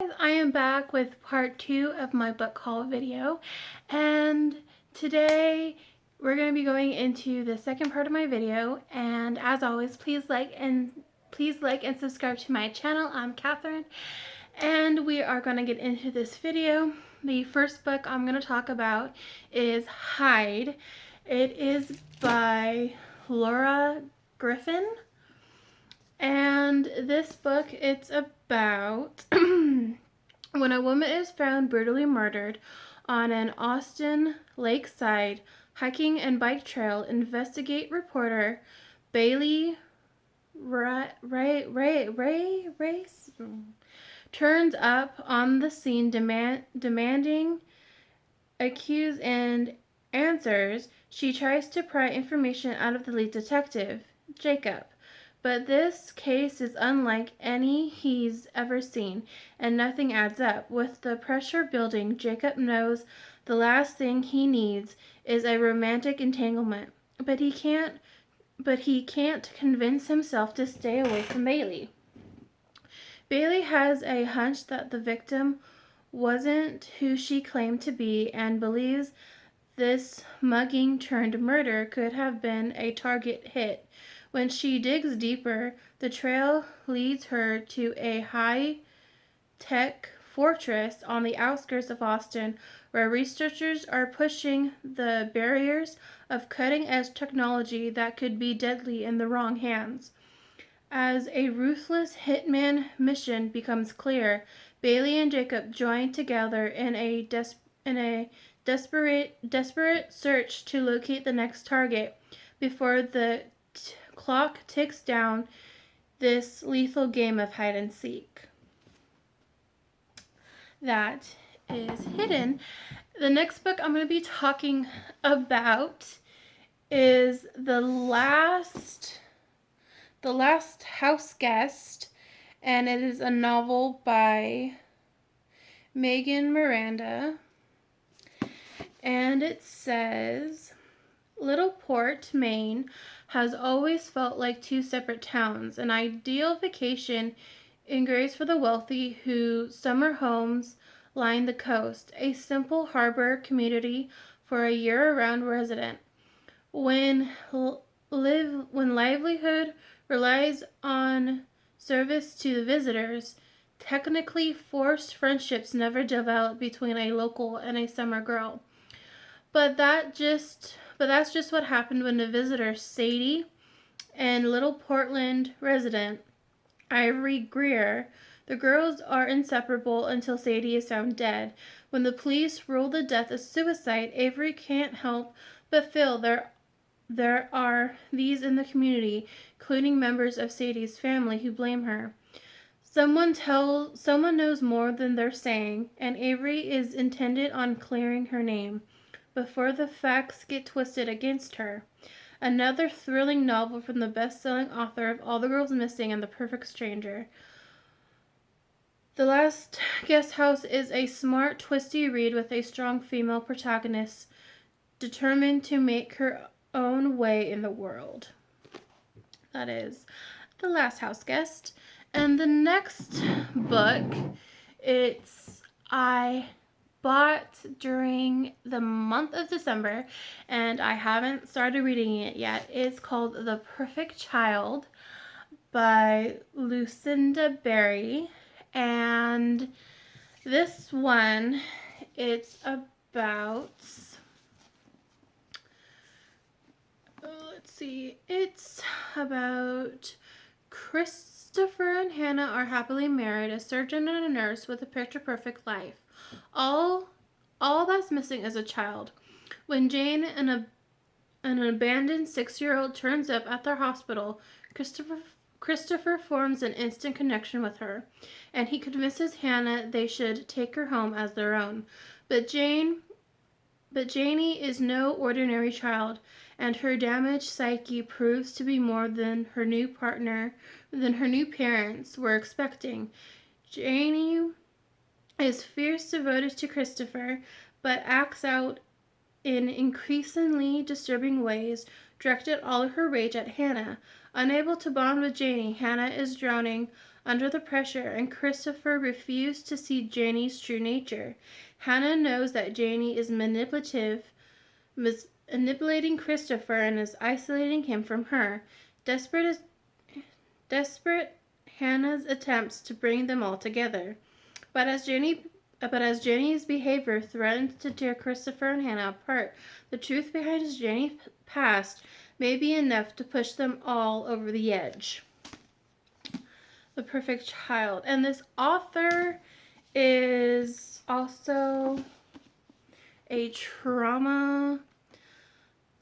I am back with part 2 of my book haul video, and today we're going to be going into the second part of my video. And as always, please like and subscribe to my channel. I'm Catherine, and we are going to get into this video. The first book I'm going to talk about is Hide. It is by Laura Griffin, and this book, it's about when a woman is found brutally murdered on an Austin lakeside hiking and bike trail, investigate reporter Bailey Race turns up on the scene demanding accused and answers. She tries to pry information out of the lead detective, Jacob. But this case is unlike any he's ever seen, and nothing adds up. With the pressure building, Jacob knows the last thing he needs is a romantic entanglement. But he can't convince himself to stay away from Bailey. Bailey has a hunch that the victim wasn't who she claimed to be, and believes this mugging turned murder could have been a target hit. When she digs deeper, the trail leads her to a high-tech fortress on the outskirts of Austin, where researchers are pushing the barriers of cutting-edge technology that could be deadly in the wrong hands. As a ruthless hitman mission becomes clear, Bailey and Jacob join together in a desperate search to locate the next target before the clock ticks down this lethal game of hide and seek. That is Hidden. The next book I'm going to be talking about is The Last House Guest, and it is a novel by Megan Miranda. And it says, Little Port, Maine has always felt like two separate towns, an ideal vacation in grace for the wealthy whose summer homes line the coast, a simple harbor community for a year-round resident. When livelihood relies on service to the visitors, technically forced friendships never develop between a local and a summer girl. But that's just what happened when the visitor Sadie and Little Portland resident Ivory Greer. The girls are inseparable until Sadie is found dead. When the police rule the death a suicide, Avery can't help but feel there are these in the community, including members of Sadie's family, who blame her. Someone knows more than they're saying, and Avery is intent on clearing her name before the facts get twisted against her. Another thrilling novel from the best-selling author of All the Girls Missing and The Perfect Stranger. The Last Guest House is a smart, twisty read with a strong female protagonist determined to make her own way in the world. That is The Last House Guest. And the next book, I bought during the month of December, and I haven't started reading it yet. It's called The Perfect Child by Lucinda Berry, and this one, it's about, it's about Christopher and Hannah are happily married, a surgeon and a nurse with a picture-perfect life. All that's missing is a child. When Jane, an abandoned 6-year-old, turns up at their hospital, Christopher forms an instant connection with her, and he convinces Hannah they should take her home as their own. But Janie is no ordinary child, and her damaged psyche proves to be more than her new parents were expecting. Janie is fierce devoted to Christopher, but acts out in increasingly disturbing ways, directed all of her rage at Hannah. Unable to bond with Janie, Hannah is drowning under the pressure, and Christopher refused to see Janie's true nature. Hannah knows that Janie is manipulating Christopher and is isolating him from her. Desperate, Hannah's attempts to bring them all together. But as Janie's behavior threatens to tear Christopher and Hannah apart, the truth behind Janie's past may be enough to push them all over the edge. The Perfect Child. And this author is also a trauma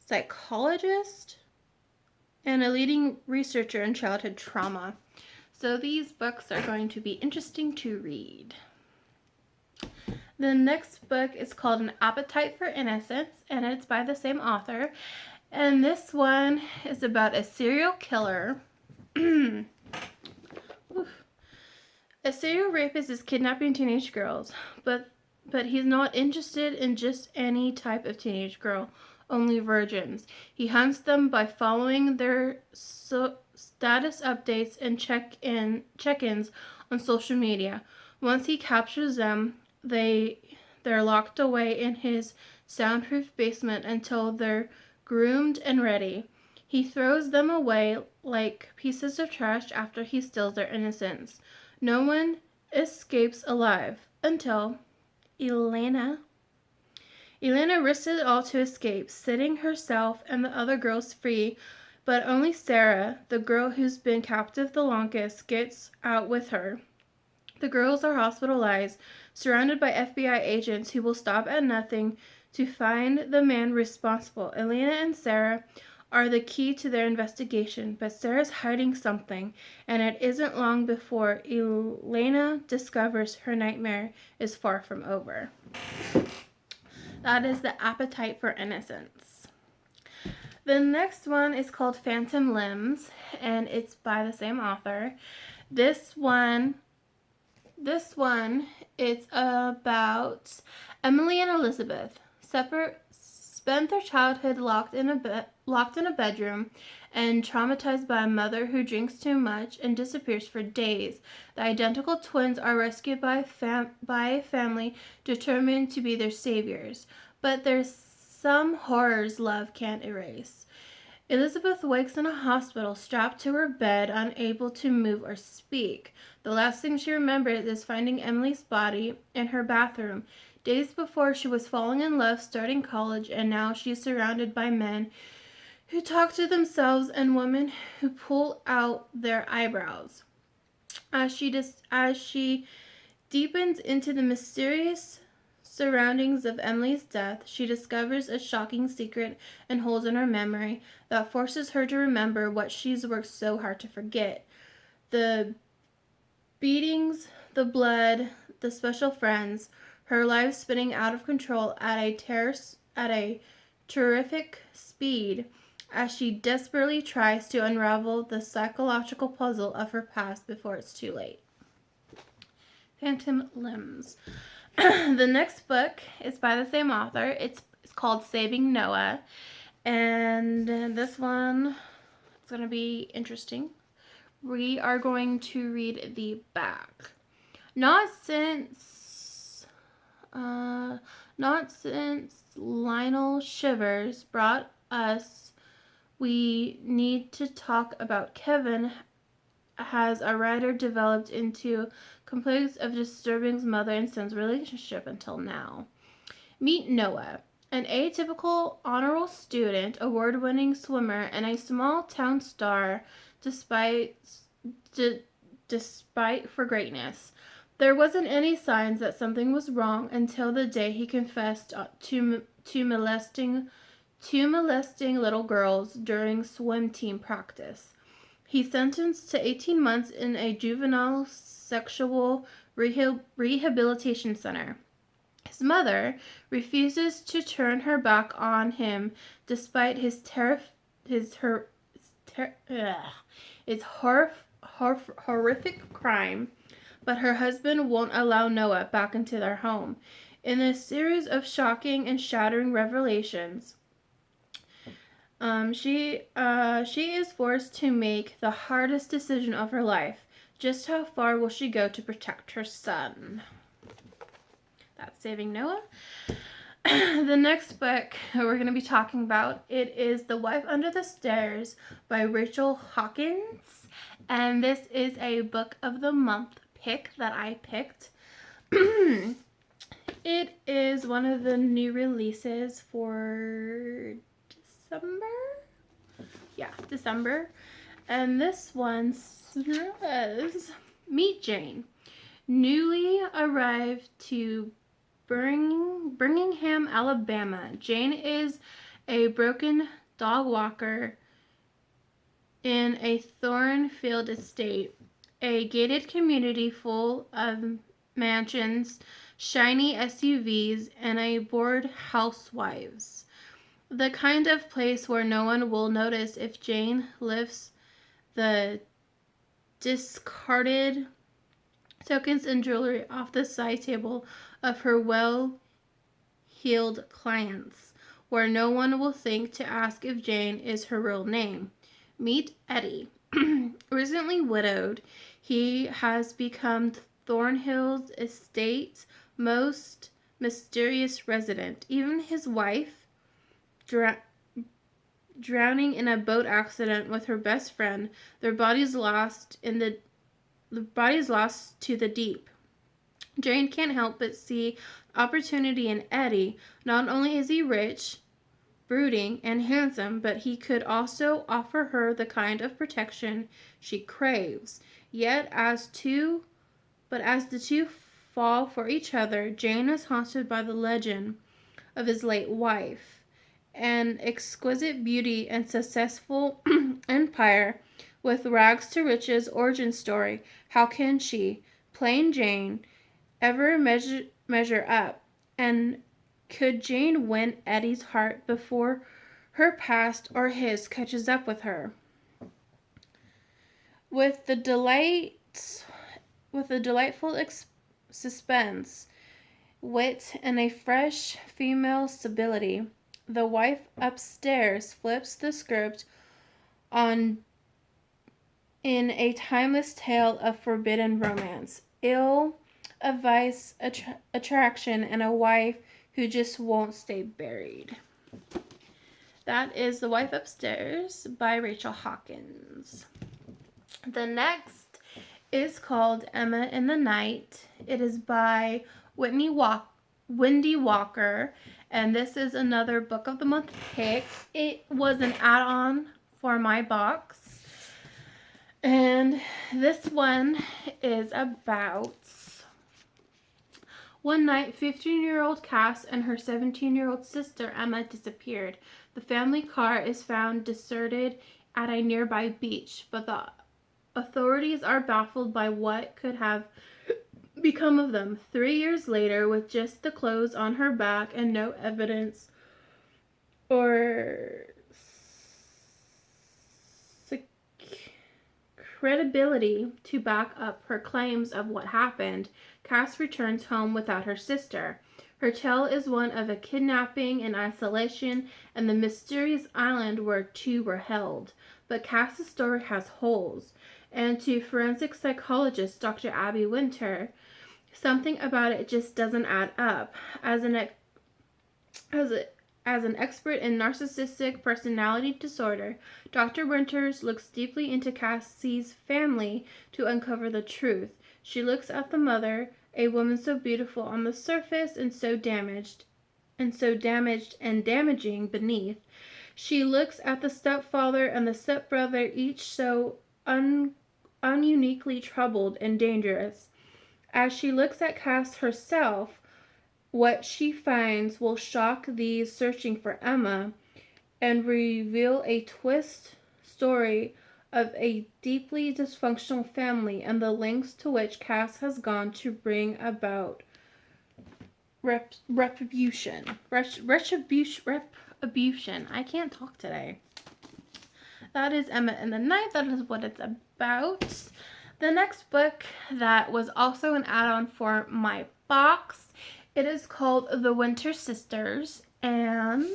psychologist and a leading researcher in childhood trauma. So these books are going to be interesting to read. The next book is called An Appetite for Innocence, and it's by the same author. And this one is about a serial killer. A serial rapist is kidnapping teenage girls, but he's not interested in just any type of teenage girl, only virgins. He hunts them by following their status updates and check-ins on social media. Once he captures them, they're locked away in his soundproof basement until they're groomed and ready. He throws them away like pieces of trash after he steals their innocence. No one escapes alive until Elena risks it all to escape, setting herself and the other girls free, but only Sarah, the girl who's been captive the longest, gets out with her. The girls are hospitalized, surrounded by FBI agents who will stop at nothing to find the man responsible. Elena and Sarah are the key to their investigation, but Sarah's hiding something, and it isn't long before Elena discovers her nightmare is far from over. That is The Appetite for Innocence. The next one is called Phantom Limbs, and it's by the same author. This one is about Emily and Elizabeth. Spent their childhood locked in a bedroom and traumatized by a mother who drinks too much and disappears for days. The identical twins are rescued by a family determined to be their saviors, but there's some horrors love can't erase. Elizabeth wakes in a hospital, strapped to her bed, unable to move or speak. The last thing she remembers is finding Emily's body in her bathroom. Days before, she was falling in love, starting college, and now she's surrounded by men who talk to themselves and women who pull out their eyebrows. As she deepens into the mysterious surroundings of Emily's death, she discovers a shocking secret and holes in her memory that forces her to remember what she's worked so hard to forget. The beatings, the blood, the special friends, her life spinning out of control at a terrific speed as she desperately tries to unravel the psychological puzzle of her past before it's too late. Phantom Limbs. The next book is by the same author. It's called Saving Noah, and this one is going to be interesting. We are going to read the back. Not since Lionel Shivers brought us We Need to Talk About Kevin has a writer developed into complex of disturbing mother and son's relationship until now. Meet Noah, an atypical honor roll student, award-winning swimmer, and a small-town star despite for greatness. There wasn't any signs that something was wrong until the day he confessed to molesting little girls during swim team practice. He's sentenced to 18 months in a juvenile sexual rehabilitation center. His mother refuses to turn her back on him despite his horrific crime, but her husband won't allow Noah back into their home. In a series of shocking and shattering revelations, she is forced to make the hardest decision of her life: Just how far will she go to protect her son? That's Saving Noah. The next book we're going to be talking about, it is The Wife Under the Stairs by Rachel Hawkins. And this is a book of the month pick that I picked. It is one of the new releases for December. Yeah, December. And this one says, Meet Jane. Newly arrived to Birmingham, Alabama. Jane is a broken dog walker in a Thornfield estate, a gated community full of mansions, shiny SUVs, and a bored housewives. The kind of place where no one will notice if Jane lifts the discarded tokens and jewelry off the side table of her well-heeled clients, where no one will think to ask if Jane is her real name. Meet Eddie. Recently widowed, he has become Thornhill's estate's most mysterious resident. Even his wife, drowning in a boat accident with her best friend, their bodies lost to the deep. Jane can't help but see opportunity in Eddie. Not only is he rich, brooding, and handsome, but he could also offer her the kind of protection she craves. Yet as the two fall for each other, Jane is haunted by the legend of his late wife. An exquisite beauty and successful empire with rags to riches origin story. How can she, plain Jane, ever measure up? And could Jane win Eddie's heart before her past or his catches up with her? With the delightful suspense, wit, and a fresh female stability, The Wife Upstairs flips the script on in a timeless tale of forbidden romance, ill-advised attraction, and a wife who just won't stay buried. That is The Wife Upstairs by Rachel Hawkins. The next is called Emma in the Night. It is by Wendy Walker, and this is another book of the month pick. It was an add-on for my box. And this one is about one night, 15-year-old Cass and her 17-year-old sister Emma disappeared. The family car is found deserted at a nearby beach, but the authorities are baffled by what could have become of them. 3 years later, with just the clothes on her back and no evidence or credibility to back up her claims of what happened, Cass returns home without her sister. Her tale is one of a kidnapping and isolation and the mysterious island where two were held. But Cass's story has holes, and to forensic psychologist Dr. Abby Winter, something about it just doesn't add up. As an expert in narcissistic personality disorder, Dr. Winters looks deeply into Cassie's family to uncover the truth. She looks at the mother, a woman so beautiful on the surface and so damaged and damaging beneath. She looks at the stepfather and the stepbrother, each so ununiquely troubled and dangerous. As she looks at Cass herself, what she finds will shock these searching for Emma and reveal a twist story of a deeply dysfunctional family and the lengths to which Cass has gone to bring about retribution. I can't talk today. That is Emma in the Night. That is what it's about. The next book that was also an add-on for my box, it is called The Winter Sisters, and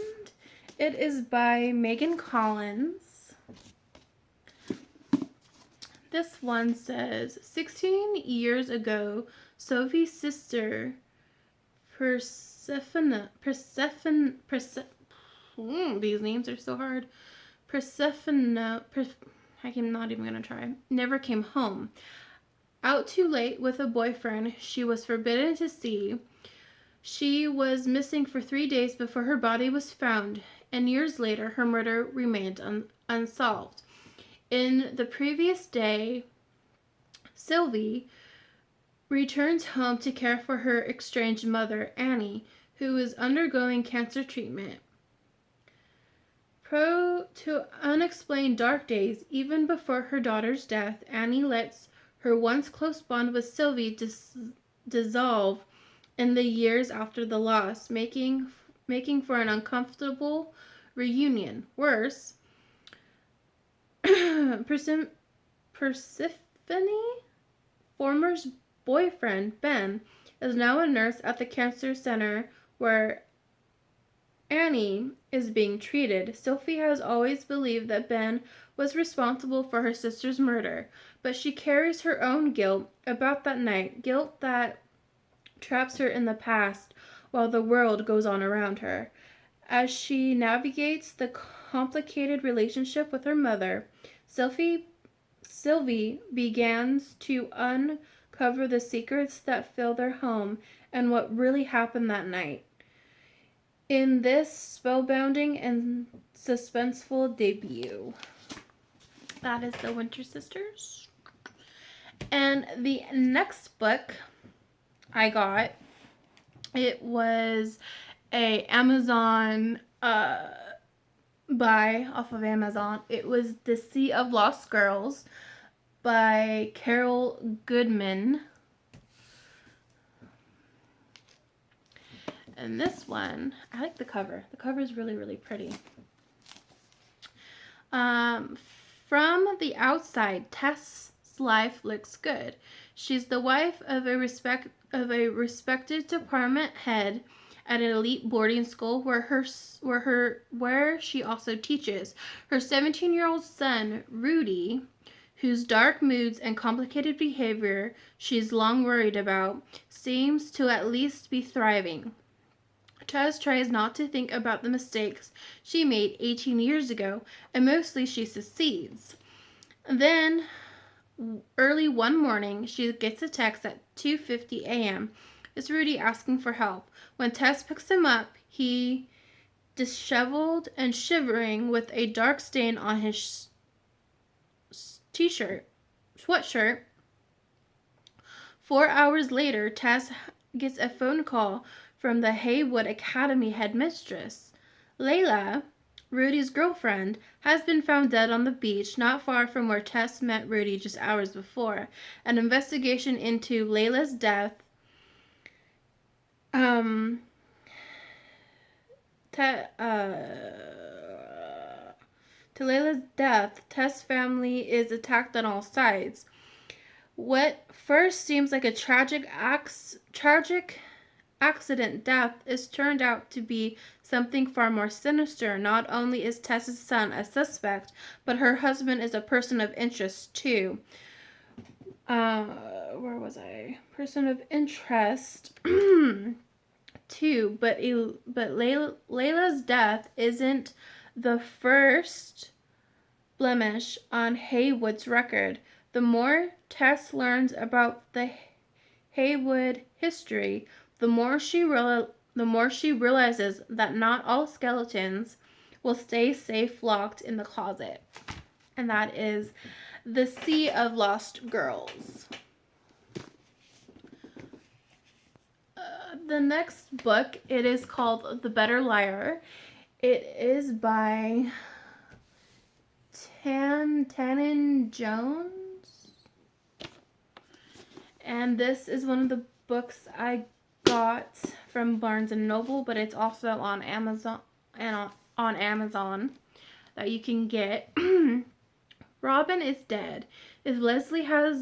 it is by Megan Collins. This one says 16 years ago, Sophie's sister these names are so hard. I'm not even gonna try. Never came home. Out too late with a boyfriend she was forbidden to see. She was missing for 3 days before her body was found, and years later her murder remained unsolved. In the previous day, Sylvie returns home to care for her estranged mother, Annie, who is undergoing cancer treatment. To unexplained dark days, even before her daughter's death, Annie lets her once close bond with Sylvie dissolve in the years after the loss, making for an uncomfortable reunion. Worse, Persephone, former boyfriend Ben, is now a nurse at the cancer center where Annie is being treated. Sophie has always believed that Ben was responsible for her sister's murder, but she carries her own guilt about that night, guilt that traps her in the past while the world goes on around her. As she navigates the complicated relationship with her mother, Sylvie begins to uncover the secrets that fill their home and what really happened that night. In this spellbinding and suspenseful debut. That is The Winter Sisters. And the next book I got, it was a Amazon buy off of Amazon. It was The Sea of Lost Girls by Carol Goodman. And this one, I like the cover. The cover is really, really pretty. From the outside, Tess's life looks good. She's the wife of a respected department head at an elite boarding school where she also teaches. Her 17-year-old son, Rudy, whose dark moods and complicated behavior she's long worried about, seems to at least be thriving. Tess tries not to think about the mistakes she made 18 years ago, and mostly she succeeds. Then, early one morning, she gets a text at 2:50 a.m. It's Rudy asking for help. When Tess picks him up, he disheveled and shivering with a dark stain on his sweatshirt. 4 hours later, Tess gets a phone call from the Haywood Academy headmistress. Layla, Rudy's girlfriend, has been found dead on the beach not far from where Tess met Rudy just hours before. An investigation into Layla's death to Layla's death, Tess' family is attacked on all sides. What first seems like a tragic accident death is turned out to be something far more sinister. Not only is Tess's son a suspect, but her husband is a person of interest too. Where was I? Person of interest too. But Layla's death isn't the first blemish on Haywood's record. The more Tess learns about the Haywood history, the more she realizes that not all skeletons will stay safe locked in the closet. And that is The Sea of Lost Girls. The next book, it is called The Better Liar. It is by Tannen Jones. And this is one of the books I got from Barnes & Noble, but it's also on Amazon that you can get. Robin is dead. If Leslie had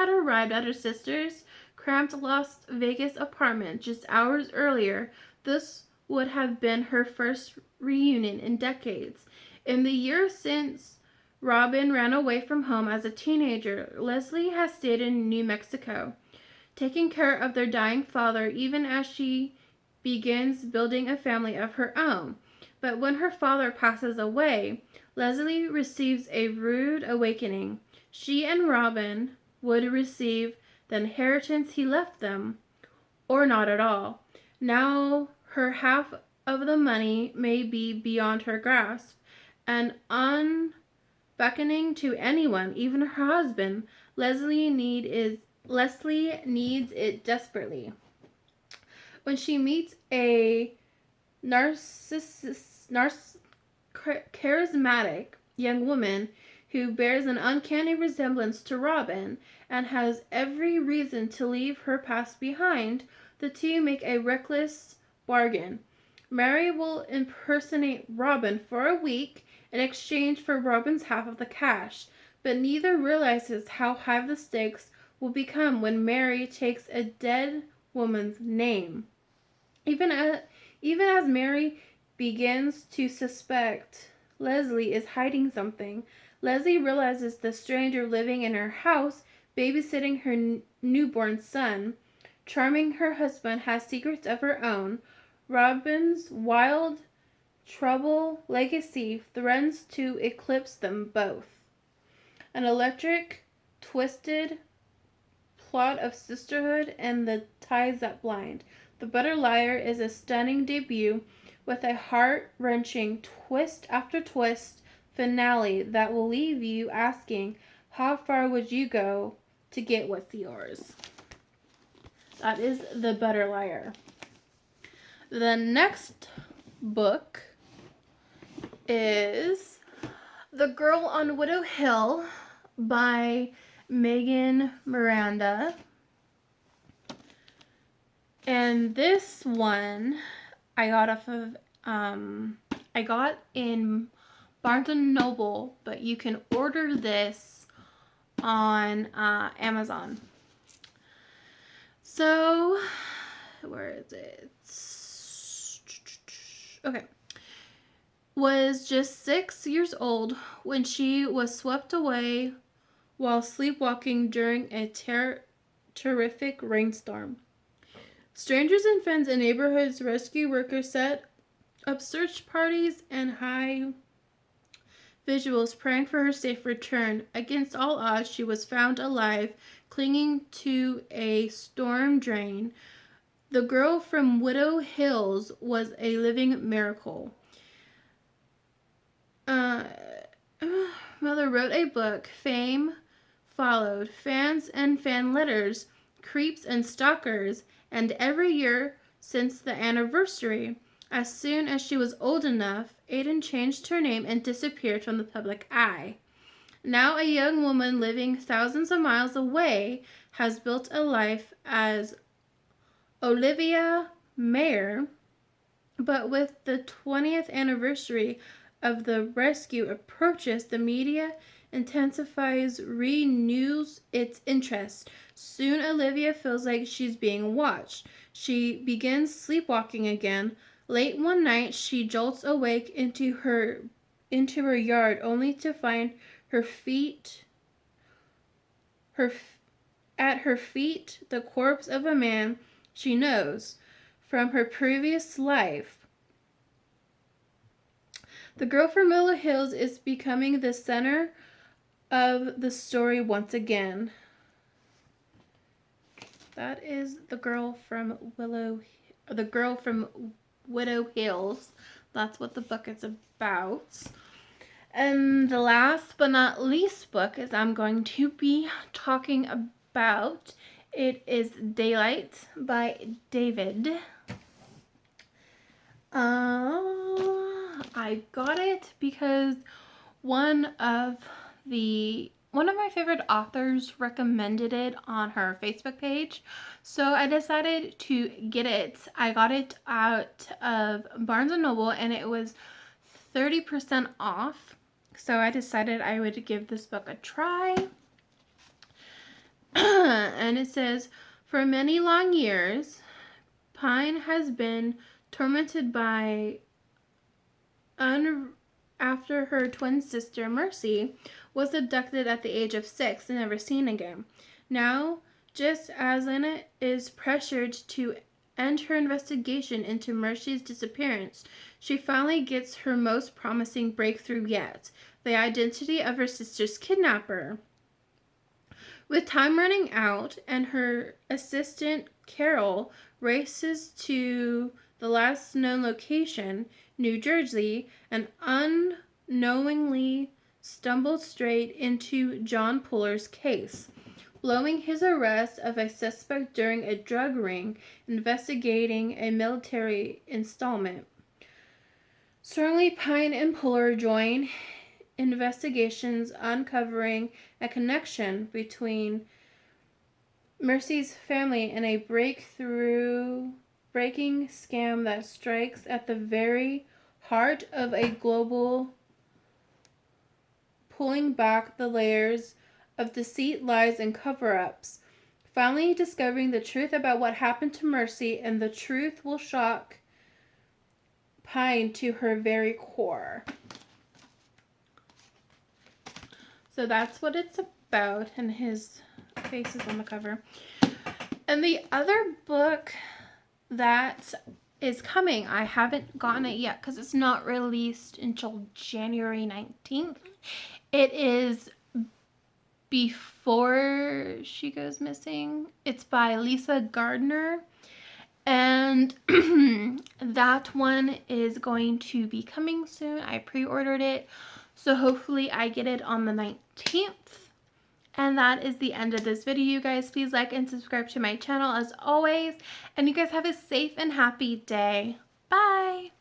arrived at her sister's cramped Las Vegas apartment just hours earlier, this would have been her first reunion in decades. In the years since Robin ran away from home as a teenager. Leslie has stayed in New Mexico, taking care of their dying father even as she begins building a family of her own. But when her father passes away, Leslie receives a rude awakening. She and Robin would receive the inheritance he left them, or not at all. Now her half of the money may be beyond her grasp, and unbeckoning to anyone, even her husband. Leslie needs it desperately. When she meets a charismatic young woman who bears an uncanny resemblance to Robin and has every reason to leave her past behind, the two make a reckless bargain. Mary will impersonate Robin for a week in exchange for Robin's half of the cash, but neither realizes how high the stakes will become when Mary takes a dead woman's name. Even as Mary begins to suspect Leslie is hiding something, Leslie realizes the stranger living in her house, babysitting her newborn son, charming her husband, has secrets of her own. Robin's wild trouble legacy threatens to eclipse them both. An electric, twisted plot of sisterhood and the ties that bind. The Better Liar is a stunning debut with a heart-wrenching twist after twist finale that will leave you asking, how far would you go to get what's yours? That is The Better Liar. The next book is The Girl on Widow Hill by Megan Miranda. And this one I got in Barnes & Noble, but you can order this on Amazon. So, where is it? Okay. Was just 6 years old when she was swept away while sleepwalking during a terrific rainstorm. Strangers and friends and neighborhood rescue workers set up search parties and high visuals praying for her safe return. Against all odds, she was found alive, clinging to a storm drain. The Girl from Widow Hills was a living miracle. Mother wrote a book. Fame followed. Fans and fan letters, creeps and stalkers, and every year since the anniversary. As soon as she was old enough, Aiden changed her name and disappeared from the public eye. Now a young woman living thousands of miles away has built a life as Olivia Mayer, but with the 20th anniversary of the rescue approaches, the media renews its interest. Soon Olivia feels like she's being watched. She begins sleepwalking again. Late one night, she jolts awake into her yard, only to find at her feet the corpse of a man she knows from her previous life. The Girl from Willow Hills is becoming the center of the story once again. That is The Girl from Widow Hills. That's what the book is about. And the last but not least book is I'm going to be talking about. It is Daylight by David. I got it because one of my favorite authors recommended it on her Facebook page, so I decided to get it. I got it out of Barnes & Noble and it was 30% off, so I decided I would give this book a try. And it says, for many long years, Pine has been tormented by after her twin sister, Mercy, was abducted at the age of 6 and never seen again. Now, just as Lana is pressured to end her investigation into Mercy's disappearance, she finally gets her most promising breakthrough yet, the identity of her sister's kidnapper. With time running out and her assistant, Carol, races to the last known location, New Jersey, and unknowingly stumbled straight into John Puller's case, blowing his arrest of a suspect during a drug ring investigating a military installment. Strongly, Pine and Puller join investigations uncovering a connection between Mercy's family and a breaking scam that strikes at the very heart of a global, pulling back the layers of deceit, lies, and cover-ups, finally discovering the truth about what happened to Mercy, and the truth will shock Pine to her very core. So that's what it's about, and his face is on the cover. And the other book that is coming, I haven't gotten it yet because it's not released until January 19th. It is Before She Goes Missing. It's by Lisa Gardner. And that one is going to be coming soon. I pre-ordered it, so hopefully I get it on the 19th. And that is the end of this video, you guys. Please like and subscribe to my channel as always. And you guys have a safe and happy day. Bye!